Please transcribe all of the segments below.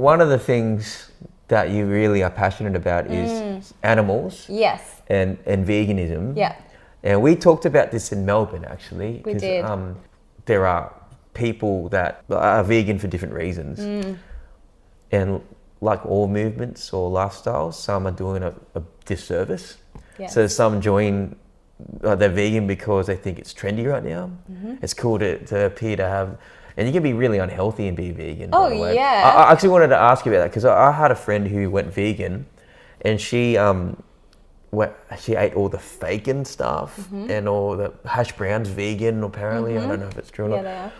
one of the things that you really are passionate about is animals. Yes. And veganism. Yeah. And we talked about this in Melbourne, actually. We did. There are people that are vegan for different reasons. And like all movements or lifestyles, some are doing a disservice. Yes. So some join, they're vegan because they think it's trendy right now. It's cool to appear to have, and you can be really unhealthy and be vegan. Oh, by the way. yeah. I actually wanted to ask you about that because I had a friend who went vegan, and she ate all the bacon stuff and all the hash browns vegan. Apparently, I don't know if it's true or not. Yeah, they are.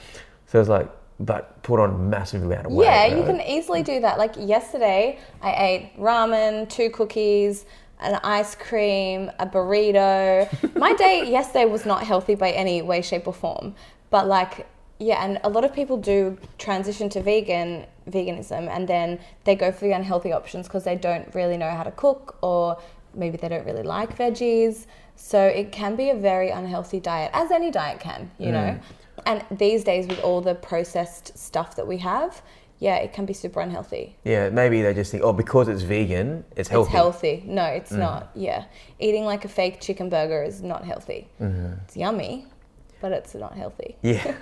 So it's like, but put on a massive amount of weight. Yeah, right? you can easily do that. Like yesterday, I ate ramen, 2 cookies, an ice cream, a burrito. My day yesterday was not healthy by any way, shape or form. But like, yeah, and a lot of people do transition to veganism and then they go for the unhealthy options because they don't really know how to cook, or maybe they don't really like veggies. So it can be a very unhealthy diet, as any diet can, you know. And these days with all the processed stuff that we have, yeah, it can be super unhealthy. Yeah, maybe they just think, oh, because it's vegan, it's healthy. It's healthy. No, it's not. Yeah. Eating like a fake chicken burger is not healthy. It's yummy, but it's not healthy. Yeah.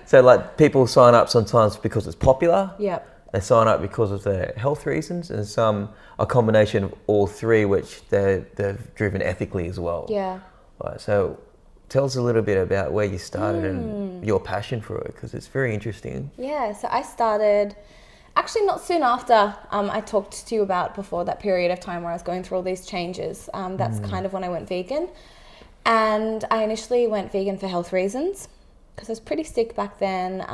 So like people sign up sometimes because it's popular. Yep. They sign up because of their health reasons, and some a combination of all three, which they've driven ethically as well. Yeah. Right, so tell us a little bit about where you started and your passion for it, because it's very interesting. Yeah, so I started actually not soon after I talked to you about before, that period of time where I was going through all these changes. That's kind of when I went vegan. And I initially went vegan for health reasons because I was pretty sick back then,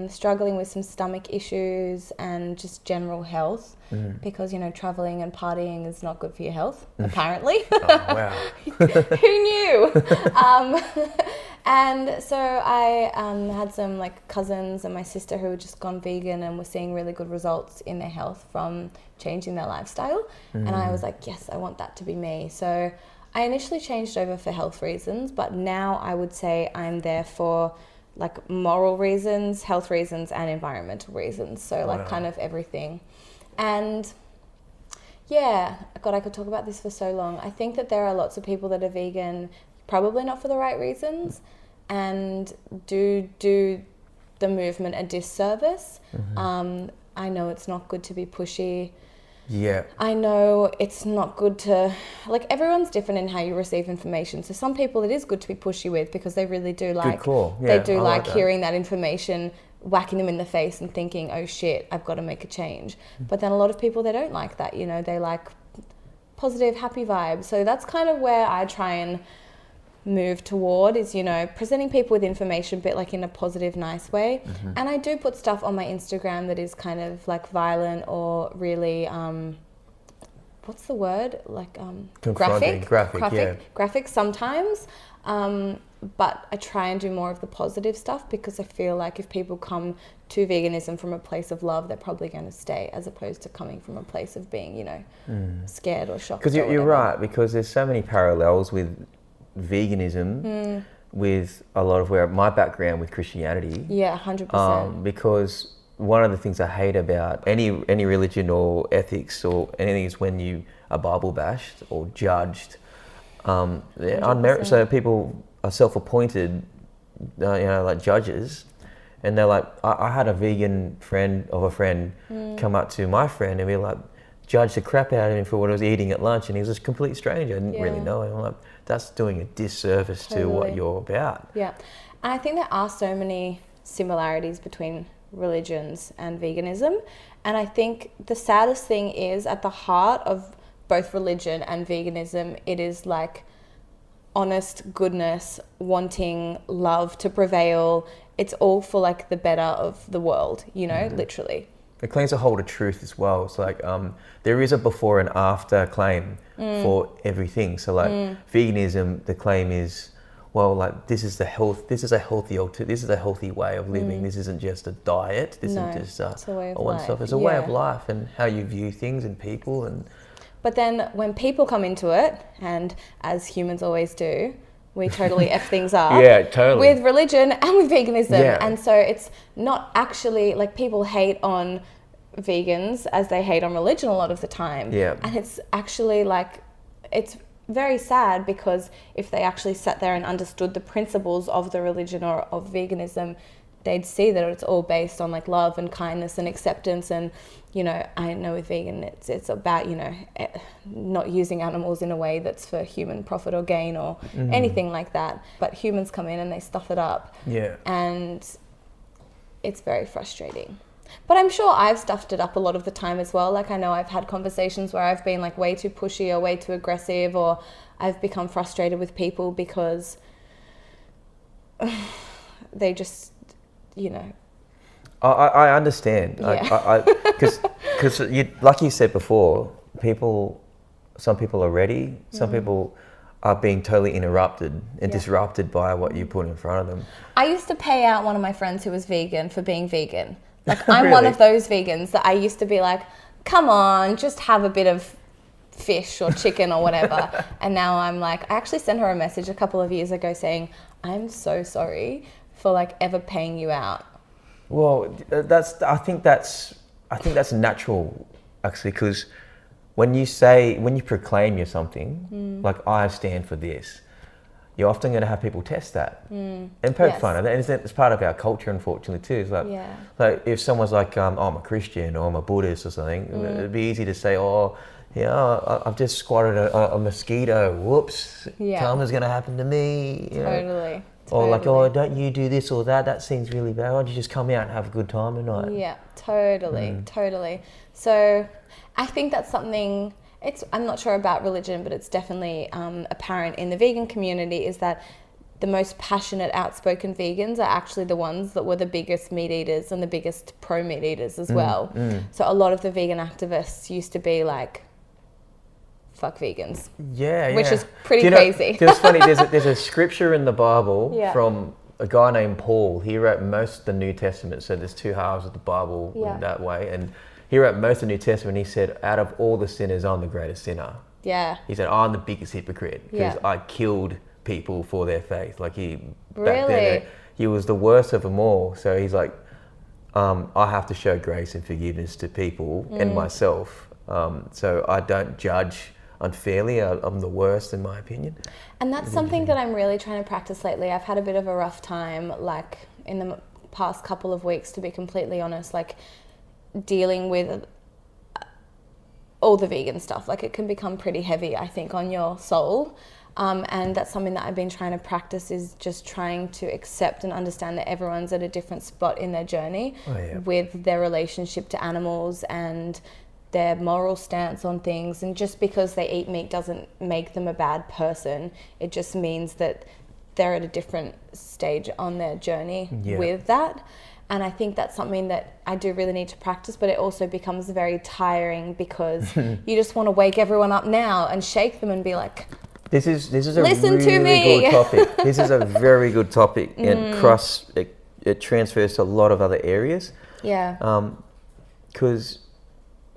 struggling with some stomach issues and just general health because, you know, traveling and partying is not good for your health, apparently. Oh, wow. Who knew? And so I had some like cousins and my sister who had just gone vegan and were seeing really good results in their health from changing their lifestyle. And I was like, yes, I want that to be me. So I initially changed over for health reasons, but now I would say I'm there for like moral reasons, health reasons, and environmental reasons. So like kind of everything. And yeah, God, I could talk about this for so long. I think that there are lots of people that are vegan, probably not for the right reasons, and do the movement a disservice. I know it's not good to be pushy. Yeah. I know it's not good to, like, everyone's different in how you receive information. So some people it is good to be pushy with because they really do like, Good call. Yeah, they do I like that. hearing that information, whacking them in the face and thinking, oh shit, I've got to make a change. But then a lot of people, they don't like that, you know, they like positive, happy vibes. So that's kind of where I try and move toward is, you know, presenting people with information but like in a positive, nice way. And I do put stuff on my Instagram that is kind of like violent or really what's the word, like graphic sometimes, but I try and do more of the positive stuff because I feel like if people come to veganism from a place of love, they're probably going to stay, as opposed to coming from a place of being, you know, scared or shocked. Because you're right, because there's so many parallels with veganism with a lot of where my background with Christianity. Yeah, 100%. Because one of the things I hate about any religion or ethics or anything is when you are Bible bashed or judged. So people are self-appointed, you know, like judges, and they're like, I had a vegan friend come up to my friend and be like, judge the crap out of him for what I was eating at lunch, and he was a complete stranger. I didn't really know him. I'm like, that's doing a disservice to what you're about. Yeah, and I think there are so many similarities between religions and veganism, and I think the saddest thing is at the heart of both religion and veganism, it is like honest goodness, wanting love to prevail. It's all for like the better of the world, you know, literally. It claims a hold of truth as well. It's like there is a before and after claim for everything. So like veganism, the claim is, well, like this is a healthy way of living. This isn't just a diet. This isn't just it's a way of one life. stuff. It's a way of life and how you view things and people. And but then when people come into it, and as humans always do, we totally F things up. Yeah, totally. With religion and with veganism. Yeah. And so it's not actually, like, people hate on vegans as they hate on religion a lot of the time. Yeah. And it's actually like, it's very sad, because if they actually sat there and understood the principles of the religion or of veganism, they'd see that it's all based on like love and kindness and acceptance. And, you know, I know with vegan, it's about, you know, not using animals in a way that's for human profit or gain or anything like that. But humans come in and they stuff it up. Yeah. And it's very frustrating. But I'm sure I've stuffed it up a lot of the time as well. Like, I know I've had conversations where I've been like way too pushy or way too aggressive, or I've become frustrated with people because they just, you know. I understand. Yeah. Because you, like you said before, some people are ready. Some people are being totally interrupted and disrupted by what you put in front of them. I used to pay out one of my friends who was vegan for being vegan. Like, I'm one of those vegans that I used to be like, come on, just have a bit of fish or chicken or whatever. And now I'm like, I actually sent her a message a couple of years ago saying, I'm so sorry for like ever paying you out. Well, I think that's natural, actually, because when you proclaim you're something, like I stand for this, you're often going to have people test that and poke fun at it. And it's part of our culture, unfortunately, too. It's like, if someone's like, I'm a Christian or I'm a Buddhist or something, it'd be easy to say, oh, yeah, I've just squatted a mosquito. Whoops, karma's going to happen to me. You know? Or like, oh, don't you do this or that? That seems really bad. Why don't you just come out and have a good time tonight? Yeah, totally. So I think that's something, I'm not sure about religion, but it's definitely apparent in the vegan community, is that the most passionate, outspoken vegans are actually the ones that were the biggest meat eaters and the biggest pro-meat eaters as well. So a lot of the vegan activists used to be like, fuck vegans. Which is pretty crazy. It's funny, there's a scripture in the Bible from a guy named Paul. He wrote most of the New Testament, so there's two halves of the Bible in that way. And he wrote most of the New Testament. He said, out of all the sinners, I'm the greatest sinner. Yeah. He said, I'm the biggest hypocrite because I killed people for their faith. Like back then, he was the worst of them all. So he's like, I have to show grace and forgiveness to people and myself. So I don't judge unfairly. I'm the worst, in my opinion. And that's something that I'm really trying to practice lately. I've had a bit of a rough time, like in the past couple of weeks, to be completely honest, like dealing with all the vegan stuff. Like, it can become pretty heavy, I think, on your soul. And that's something that I've been trying to practice, is just trying to accept and understand that everyone's at a different spot in their journey with their relationship to animals and their moral stance on things. And just because they eat meat doesn't make them a bad person. It just means that they're at a different stage on their journey with that. And I think that's something that I do really need to practice, but it also becomes very tiring because you just want to wake everyone up now and shake them and be like, This is a listen really to me. good topic. This is a very good topic, and it transfers to a lot of other areas. Yeah. Because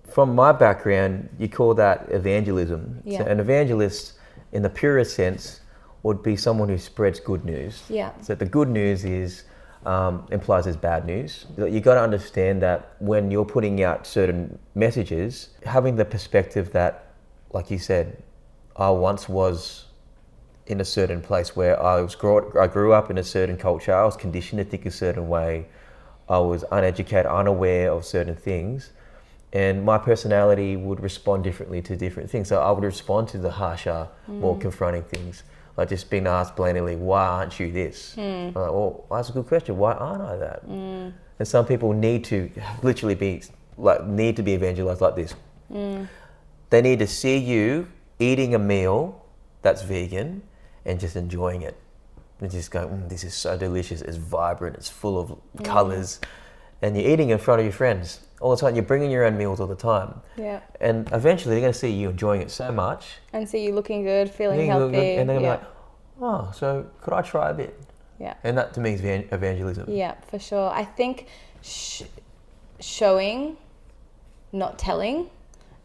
from my background, you call that evangelism. Yeah. So an evangelist, in the purest sense, would be someone who spreads good news. Yeah. So the good news implies there's bad news. You got to understand that when you're putting out certain messages, having the perspective that, like you said, I once was in a certain place where I grew up in a certain culture. I was conditioned to think a certain way. I was uneducated, unaware of certain things, and my personality would respond differently to different things. So I would respond to the harsher, more confronting things, like just being asked blatantly, "Why aren't you this?" I'm like, well, that's a good question. Why aren't I that? And some people need to literally be evangelized like this. They need to see you eating a meal that's vegan and just enjoying it, and just go, this is so delicious, it's vibrant, it's full of colours, and you're eating in front of your friends all the time. You're bringing your own meals all the time, and eventually they're going to see you enjoying it so much and see you looking good, feeling healthy, and they're going to be like, oh, so could I try a bit? And that to me is evangelism. For sure. I think showing, not telling,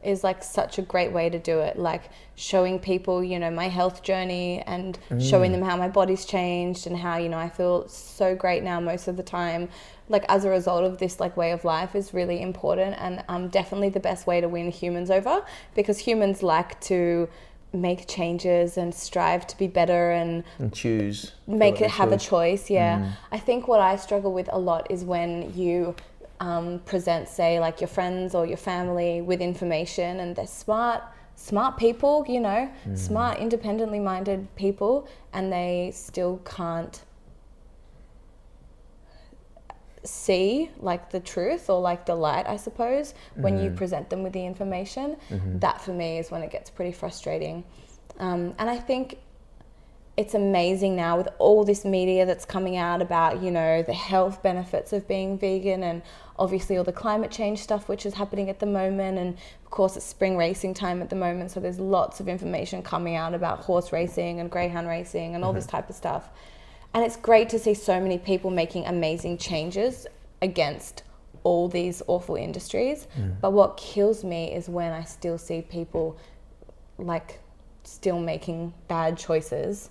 is like such a great way to do it. Like showing people, you know, my health journey and showing them how my body's changed and how, you know, I feel so great now most of the time. Like as a result of this like way of life is really important, and definitely the best way to win humans over, because humans like to make changes and strive to be better and choose. Make it have a choice. Yeah. I think what I struggle with a lot is when you present, say, like your friends or your family with information, and they're smart people, you know, smart, independently minded people, and they still can't see like the truth or like the light, I suppose, when you present them with the information. That for me is when it gets pretty frustrating. And I think it's amazing now with all this media that's coming out about, you know, the health benefits of being vegan, and obviously all the climate change stuff which is happening at the moment, and of course it's spring racing time at the moment, so there's lots of information coming out about horse racing and greyhound racing and all this type of stuff. And it's great to see so many people making amazing changes against all these awful industries. But what kills me is when I still see people like still making bad choices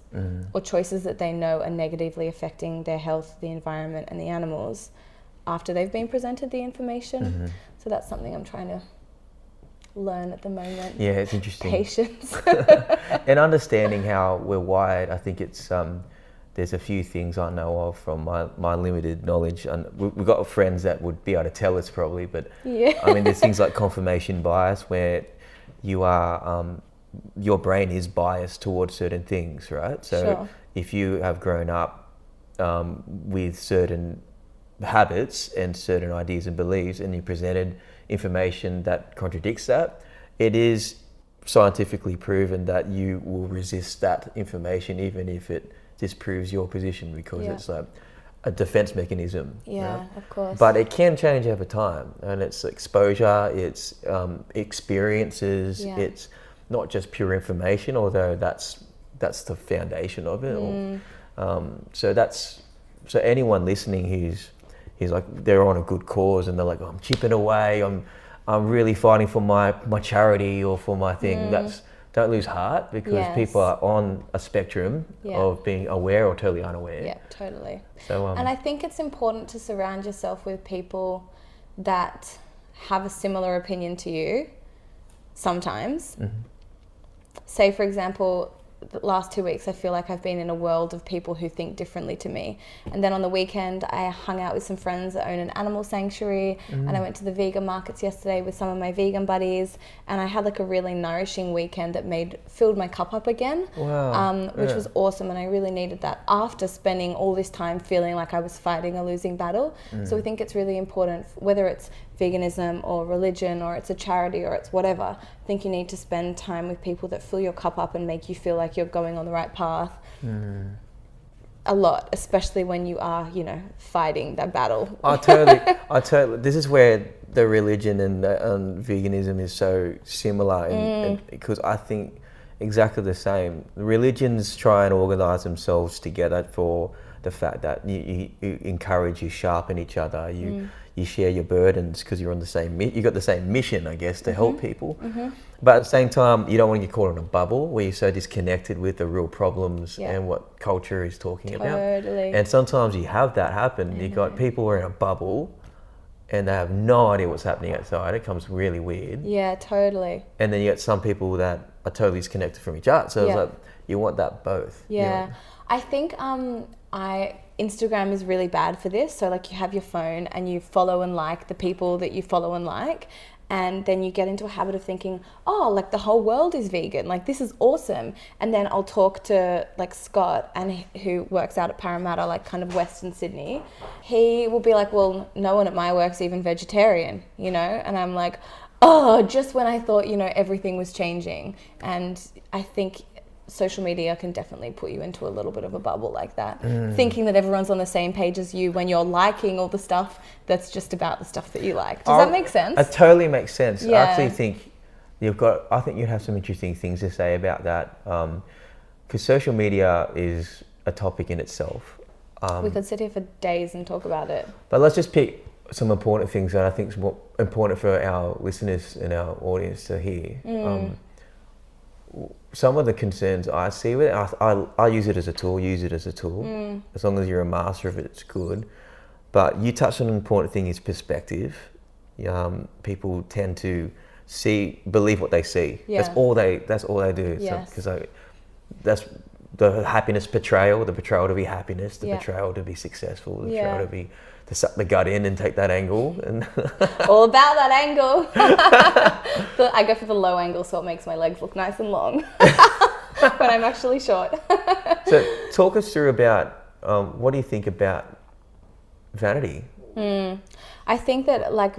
or choices that they know are negatively affecting their health, the environment and the animals after they've been presented the information. So that's something I'm trying to learn at the moment. Yeah, it's interesting. Patience. And understanding how we're wired. I think it's there's a few things I know of from my limited knowledge, and we've got friends that would be able to tell us probably, but I mean, there's things like confirmation bias where you are your brain is biased towards certain things, right? So if you have grown up with certain habits and certain ideas and beliefs, and you presented information that contradicts that, it is scientifically proven that you will resist that information even if it disproves your position, because it's like a defense mechanism. Right? Of course. But it can change over time, and it's exposure, it's experiences, it's not just pure information, although that's the foundation of it. So anyone listening who's like, they're on a good cause and they're like, oh, I'm chipping away, I'm really fighting for my charity or for my thing. Don't lose heart, because people are on a spectrum of being aware or totally unaware. Yeah, totally. So, and I think it's important to surround yourself with people that have a similar opinion to you sometimes. Say, for example, the last 2 weeks I feel like I've been in a world of people who think differently to me, and then on the weekend I hung out with some friends that own an animal sanctuary, and I went to the vegan markets yesterday with some of my vegan buddies, and I had like a really nourishing weekend that filled my cup up again. Which was awesome, and I really needed that after spending all this time feeling like I was fighting a losing battle. So I think it's really important, whether it's veganism or religion or it's a charity or it's whatever, I think you need to spend time with people that fill your cup up and make you feel like you're going on the right path. A lot, especially when you are, you know, fighting that battle. I totally. This is where the religion and veganism is so similar, and because I think exactly the same. Religions try and organise themselves together for the fact that you encourage, you sharpen each other, you share your burdens because you're on the same. You got the same mission, I guess, to help people. But at the same time, you don't want to get caught in a bubble where you're so disconnected with the real problems and what culture is talking about. And sometimes you have that happen. You got people who are in a bubble and they have no idea what's happening outside. It becomes really weird. Yeah, totally. And then you get some people that are totally disconnected from each other. So it's like you want that both. Yeah, you know? I think Instagram is really bad for this. So like you have your phone and you follow and like the people that you follow and like, and then you get into a habit of thinking, oh, like the whole world is vegan, like this is awesome. And then I'll talk to like Scott, and who works out at Parramatta, like kind of Western Sydney. He will be like, well, no one at my work's even vegetarian, you know? And I'm like, oh, just when I thought, you know, everything was changing. And I think social media can definitely put you into a little bit of a bubble like that, thinking that everyone's on the same page as you when you're liking all the stuff that's just about the stuff that you like. Does that make sense? It totally makes sense. Yeah. I actually think I think you have some interesting things to say about that, because social media is a topic in itself. We could sit here for days and talk about it. But let's just pick some important things that I think is more important for our listeners and our audience to hear. Some of the concerns I see with it, I use it as a tool. As long as you're a master of it, it's good. But you touched on an important thing is perspective. People tend to believe what they see. Yeah. That's all they do. Yes. Because that's the happiness portrayal, the portrayal to be happiness, the portrayal to be successful, the portrayal to suck the gut in and take that angle. And all about that angle. I go for the low angle so it makes my legs look nice and long when I'm actually short. So talk us through about what do you think about vanity? I think that like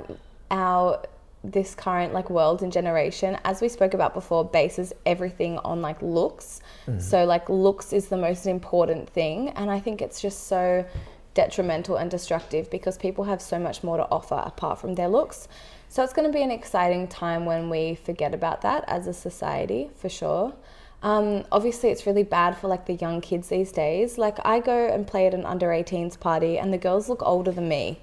this current like world and generation, as we spoke about before, bases everything on like looks. So like looks is the most important thing, and I think it's just so detrimental and destructive because people have so much more to offer apart from their looks. So it's going to be an exciting time when we forget about that as a society, for sure. Obviously it's really bad for like the young kids these days. Like I go and play at an under 18s party and the girls look older than me,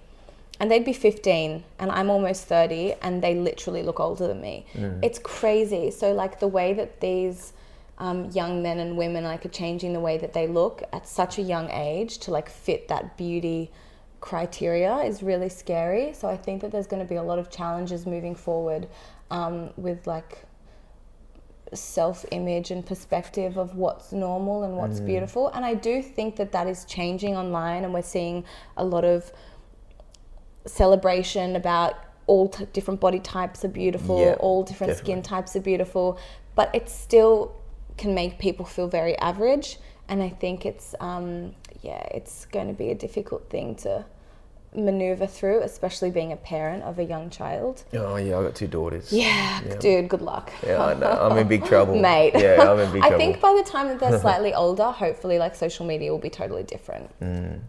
and they'd be 15 and I'm almost 30 and they literally look older than me. It's crazy. So like the way that these young men and women like are changing the way that they look at such a young age to like fit that beauty criteria is really scary. So I think that there's going to be a lot of challenges moving forward with like self-image and perspective of what's normal and what's beautiful. And I do think that that is changing online, and we're seeing a lot of celebration about all different body types are beautiful, all different skin types are beautiful, but it still can make people feel very average. And I think it's it's going to be a difficult thing to maneuver through, especially being a parent of a young child. Oh yeah, I got 2 daughters. Yeah. Dude, good luck. Yeah, I know. I'm in big trouble. Mate. Yeah, I'm in big trouble. I think by the time that they're slightly older, hopefully like social media will be totally different.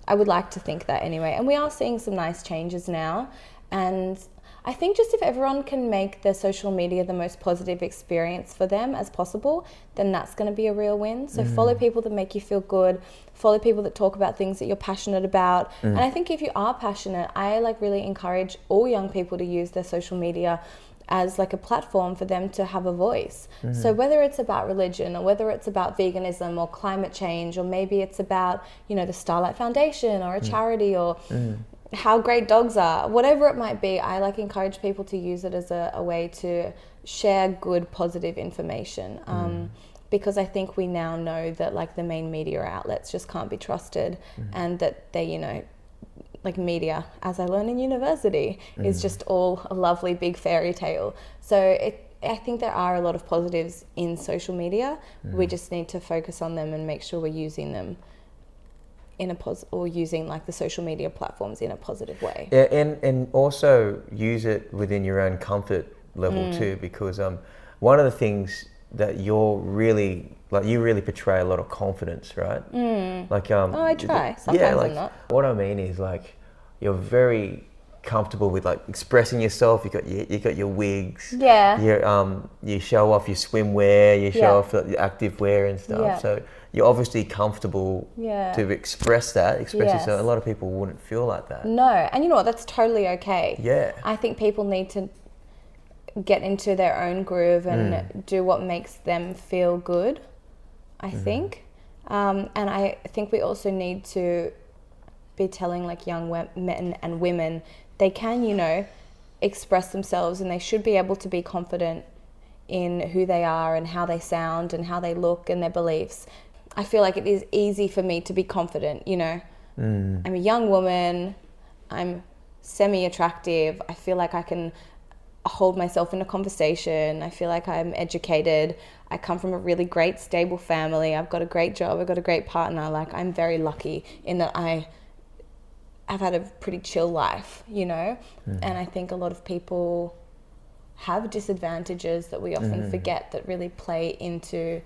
I would like to think that anyway. And we are seeing some nice changes now. And I think just if everyone can make their social media the most positive experience for them as possible, then that's going to be a real win. So follow people that make you feel good, follow people that talk about things that you're passionate about. And I think if you are passionate, I like really encourage all young people to use their social media as like a platform for them to have a voice. So whether it's about religion or whether it's about veganism or climate change, or maybe it's about, you know, the Starlight Foundation or a charity or how great dogs are, whatever it might be, I like encourage people to use it as a way to share good, positive information. Because I think we now know that like the main media outlets just can't be trusted, and that they, you know, like media, as I learned in university, is just all a lovely big fairy tale. So I think there are a lot of positives in social media. We just need to focus on them and make sure we're using them in a or using like the social media platforms in a positive way. Yeah, and also use it within your own comfort level too, because one of the things that you really portray a lot of confidence, right? Like I try. Sometimes I'm not. What I mean is like you're very comfortable with like expressing yourself. You got your wigs. Yeah. You show off your swimwear. You show off your active wear and stuff. Yeah. So you're obviously comfortable to express yourself. A lot of people wouldn't feel like that. No, and you know what? That's totally okay. Yeah. I think people need to get into their own groove and do what makes them feel good, I think. And I think we also need to be telling like young men and women they can, you know, express themselves, and they should be able to be confident in who they are and how they sound and how they look and their beliefs. I feel like it is easy for me to be confident, you know. I'm a young woman, I'm semi-attractive, I feel like I can hold myself in a conversation, I feel like I'm educated, I come from a really great stable family, I've got a great job, I've got a great partner. Like I'm very lucky in that I've had a pretty chill life, you know. And I think a lot of people have disadvantages that we often forget that really play into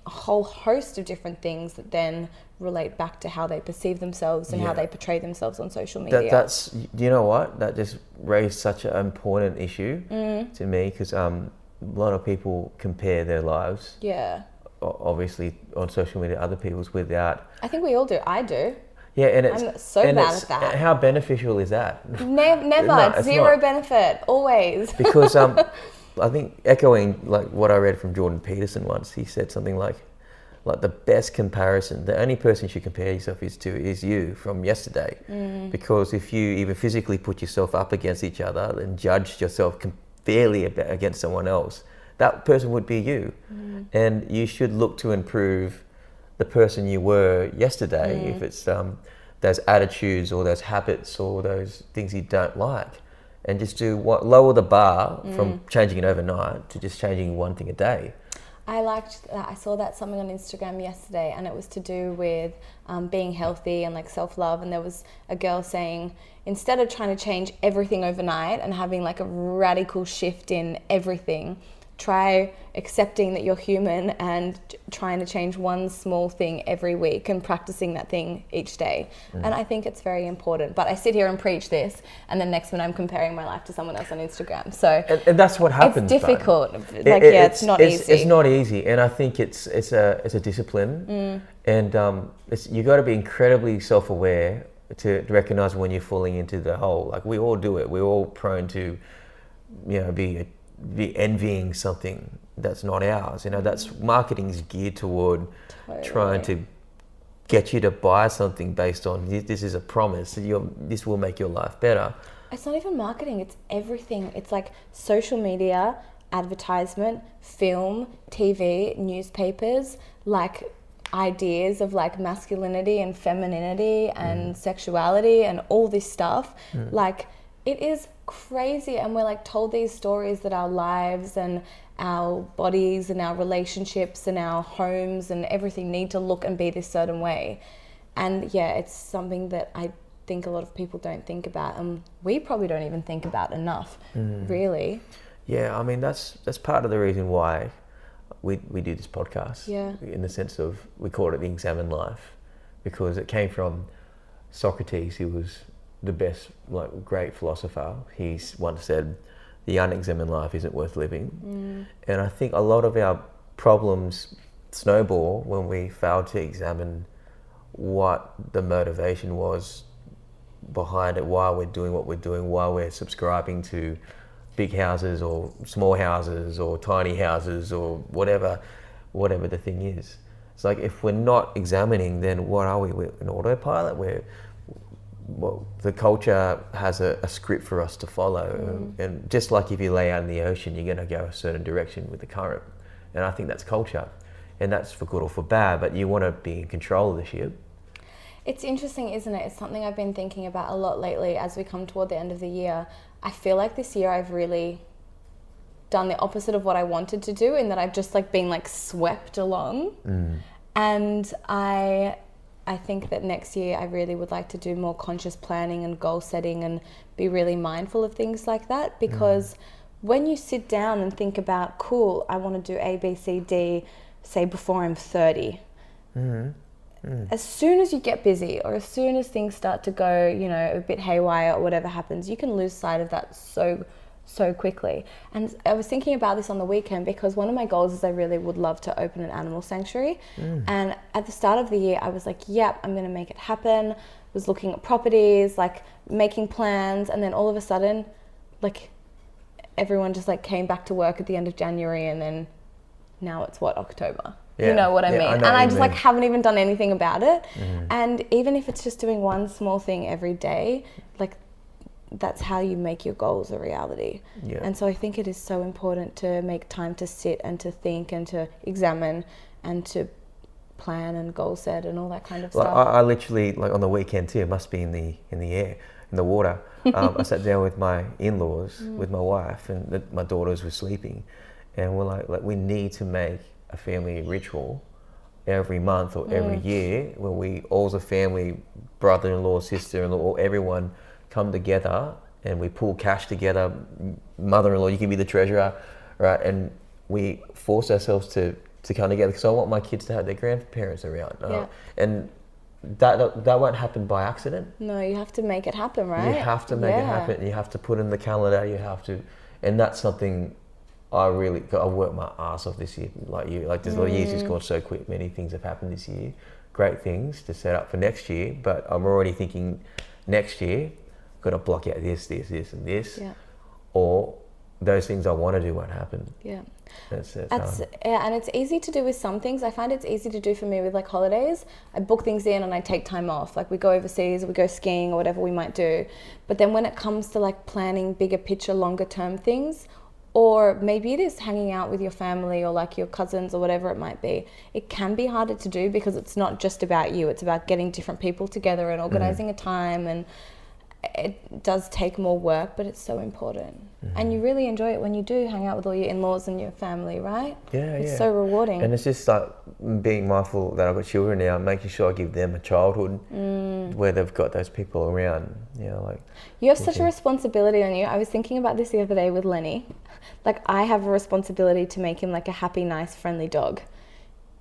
a whole host of different things that then relate back to how they perceive themselves and how they portray themselves on social media. That's you know what? That just raised such an important issue to me, because a lot of people compare their lives. Yeah. Obviously on social media, other people's without. I think we all do. I do. Yeah, and it's I'm so and bad it's, at that. How beneficial is that? Never. No, it's Zero not. benefit. Always. Because I think echoing like what I read from Jordan Peterson once, he said something like the best comparison, the only person you should compare yourself is you from yesterday. Because if you even physically put yourself up against each other and judged yourself fairly against someone else, that person would be you. And you should look to improve the person you were yesterday, if it's those attitudes or those habits or those things you don't like, and just lower the bar from changing it overnight to just changing one thing a day. I liked that. I saw that something on Instagram yesterday, and it was to do with being healthy and like self-love. And there was a girl saying, instead of trying to change everything overnight and having like a radical shift in everything, try accepting that you're human and trying to change one small thing every week and practicing that thing each day. And I think it's very important. But I sit here and preach this, and then next minute I'm comparing my life to someone else on Instagram. So and that's what happens. It's difficult. It's not easy. It's not easy, and I think it's a discipline, and you got to be incredibly self-aware to recognize when you're falling into the hole. Like, we all do it. We're all prone to, be envying something that's not ours. That's marketing is geared toward trying to get you to buy something based on this is a promise. This will make your life better. It's not even marketing, it's everything. It's like social media, advertisement, film, TV, newspapers, like ideas of like masculinity and femininity and sexuality and all this stuff. Like, it is crazy, and we're like told these stories that our lives and our bodies and our relationships and our homes and everything need to look and be this certain way. And yeah, it's something that I think a lot of people don't think about, and we probably don't even think about enough, really. Yeah, I mean, that's part of the reason why we do this podcast. Yeah. In the sense of, we called it the Examined Life, because it came from Socrates, who was the best, like, great philosopher. He once said, the unexamined life isn't worth living. And I think a lot of our problems snowball when we fail to examine what the motivation was behind it, why we're doing what we're doing, why we're subscribing to big houses or small houses or tiny houses or whatever the thing is. It's like, if we're not examining, then what are we? We're an autopilot. The culture has a script for us to follow, and just like if you lay out in the ocean, you're going to go a certain direction with the current, and I think that's culture, and that's for good or for bad, but you want to be in control of the ship. It's interesting, isn't it? It's something I've been thinking about a lot lately as we come toward the end of the year. I feel like this year I've really done the opposite of what I wanted to do, in that I've just like been like swept along, and I think that next year I really would like to do more conscious planning and goal setting and be really mindful of things like that, because when you sit down and think about, cool, I want to do A, B, C, D, say before I'm 30. As soon as you get busy, or as soon as things start to go, a bit haywire or whatever happens, you can lose sight of that so quickly. And I was thinking about this on the weekend, because one of my goals is I really would love to open an animal sanctuary. And at the start of the year, I was like, yep, I'm going to make it happen. Was looking at properties, like making plans, and then all of a sudden, like, everyone just like came back to work at the end of January, and then now it's October. Yeah. You know what I mean? And I just like haven't even done anything about it. And even if it's just doing one small thing every day, like, that's how you make your goals a reality. And so I think it is so important to make time to sit and to think and to examine and to plan and goal set and all that kind of stuff. I literally, like, on the weekend too, it must be in the air, in the water. I sat down with my in-laws, with my wife, and my daughters were sleeping, and we're like we need to make a family ritual every month or every year, where we all as a family, brother-in-law, sister-in-law, everyone come together and we pull cash together. Mother-in-law, you can be the treasurer, right? And we force ourselves to come together, because I want my kids to have their grandparents around. And that won't happen by accident. No, you have to make it happen, right? You have to make it happen. You have to put in the calendar. You have to, and that's something I worked my ass off this year. Like this year's just gone so quick. Many things have happened this year. great things to set up for next year, but I'm already thinking next year, got to block out this, and this, Yeah. or those things I want to do won't happen. Yeah. That's Yeah, and it's easy to do with some things. I find it's easy to do for me with like holidays. I book things in and I take time off. Like we go overseas, we go skiing or whatever we might do. But then when it comes to like planning bigger picture, longer term things, or maybe it is hanging out with your family or like your cousins or whatever it might be, it can be harder to do because it's not just about you. It's about getting different people together and organizing a time, and it does take more work, but it's so important. And you really enjoy it when you do hang out with all your in-laws and your family, right? Yeah, it's so rewarding. And it's just like being mindful that I've got children now, making sure I give them a childhood where they've got those people around. Like you have such a responsibility on you. I was thinking about this the other day with Lenny. Like I have a responsibility to make him like a happy, nice, friendly dog.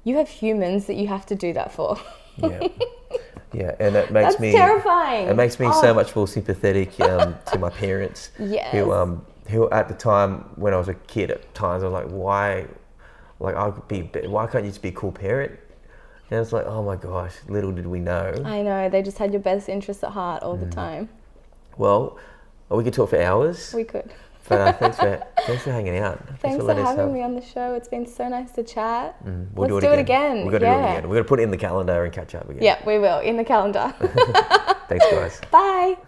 You have humans that you have to do that for. Yeah, and it makes That's terrifying. It makes me so much more sympathetic to my parents. Yes. Who at the time when I was a kid, at times I was like, why can't you just be a cool parent? And it's like, oh my gosh, little did we know. I know, they just had your best interests at heart all the time. Well, we could talk for hours. We could. But thanks for hanging out. Thanks for having me on the show. It's been so nice to chat. We'll Let's do it again. We've got to do it again. We've got to put it in the calendar and catch up again. Yeah, we will, in the calendar. Thanks, guys. Bye.